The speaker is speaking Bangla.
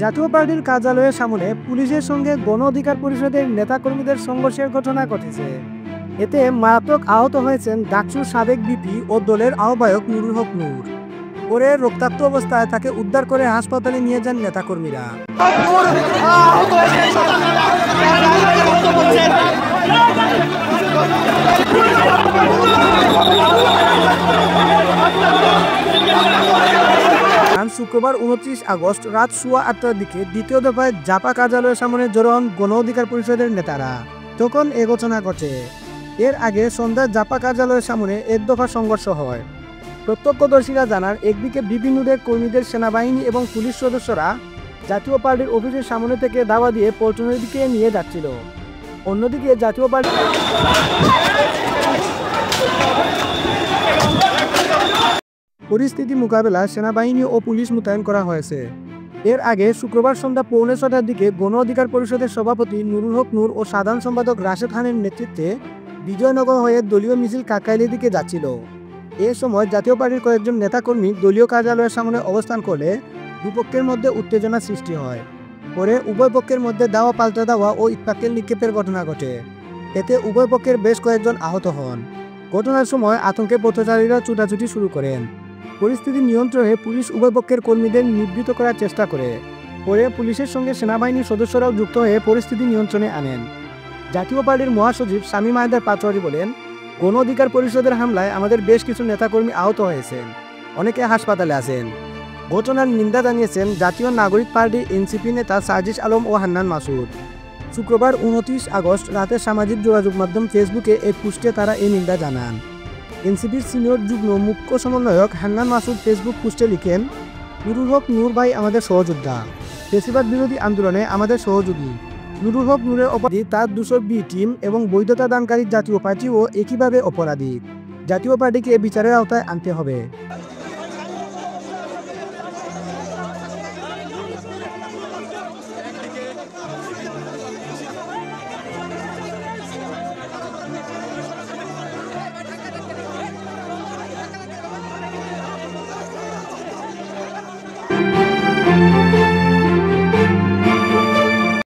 জাতীয় পার্টির কার্যালয়ের সামনে পুলিশের সঙ্গে গণ অধিকার পরিষদের নেতাকর্মীদের সংঘর্ষের ঘটনা ঘটেছে। এতে মারাত্মক আহত হয়েছেন ডাকসুর সাবেক বিপি ও দলের আহ্বায়ক নুরুল হক নূর। পরে রক্তাক্ত অবস্থায় তাকে উদ্ধার করে হাসপাতালে নিয়ে যান নেতাকর্মীরা। শুক্রবার 29 আগস্ট রাত 8:15টার দিকে দ্বিতীয় দফায় জাপা কার্যালয়ের সামনে জড়ো হন গণ অধিকার পরিষদের নেতারা। তখন এ ঘটনা ঘটে। এর আগে সন্ধ্যায় জাপা কার্যালয়ের সামনে এক দফা সংঘর্ষ হয়। প্রত্যক্ষদর্শীরা জানান, একদিকে বিপিনুরের কর্মীদের সেনাবাহিনী এবং পুলিশ সদস্যরা জাতীয় পার্টির অফিসের সামনে থেকে দাওয়া দিয়ে পল্টনের দিকে নিয়ে যাচ্ছিল। অন্যদিকে জাতীয় পার্টি পরিস্থিতি মোকাবেলায় সেনাবাহিনী ও পুলিশ মোতায়েন করা হয়েছে। এর আগে শুক্রবার সন্ধ্যা 6:45টার দিকে গণ অধিকার পরিষদের সভাপতি নুরুল হক নূর ও সাধারণ সম্পাদক রাশেদ খানের নেতৃত্বে বিজয়নগর হয়ে দলীয় মিছিল কাকাইলের দিকে যাচ্ছিল। এ সময় জাতীয় পার্টির কয়েকজন নেতাকর্মী দলীয় কার্যালয়ের সামনে অবস্থান করলে দুপক্ষের মধ্যে উত্তেজনা সৃষ্টি হয়। পরে উভয় পক্ষের মধ্যে দাওয়া পাল্টা দেওয়া ও ইটপাটকেল নিক্ষেপের ঘটনা ঘটে। এতে উভয় পক্ষের বেশ কয়েকজন আহত হন। ঘটনার সময় আতঙ্কে পথচারীরা ছুটাছুটি শুরু করেন। পরিস্থিতি নিয়ন্ত্রণে পুলিশ উভয় পক্ষের কর্মীদের নিবৃত্ত করার চেষ্টা করে। পরে পুলিশের সঙ্গে সেনাবাহিনীর সদস্যরাও যুক্ত হয়ে পরিস্থিতি নিয়ন্ত্রণে আনেন। জাতীয় পার্টির মহাসচিব শামীম আহমেদ পাটোয়ারি বলেন, গণ অধিকার পরিষদের হামলায় আমাদের বেশ কিছু নেতাকর্মী আহত হয়েছেন, অনেকে হাসপাতালে আছেন। ঘটনার নিন্দা জানিয়েছেন জাতীয় নাগরিক পার্টি এনসিপি নেতা সাজিদ আলম ও হান্নান মাসুদ। শুক্রবার 29 আগস্ট রাতে সামাজিক যোগাযোগ মাধ্যম ফেসবুকে এক পোস্টে তারা এই নিন্দা জানান। এনসিপির সিনিয়র যুগ্ম মুখ্য সমন্বয়ক হান্নান মাসুদ ফেসবুক পোস্টে লিখেন, নুরুল হক নূর ভাই আমাদের সহযোদ্ধা, ফ্যাসিবাদ বিরোধী আন্দোলনে আমাদের সহযোগী। নুরুল হক নূরের অপরাধী তার 200 টিম এবং বৈধতা দানকারী জাতীয় পার্টিও একইভাবে অপরাধী। জাতীয় পার্টিকে বিচারের আওতায় আনতে হবে।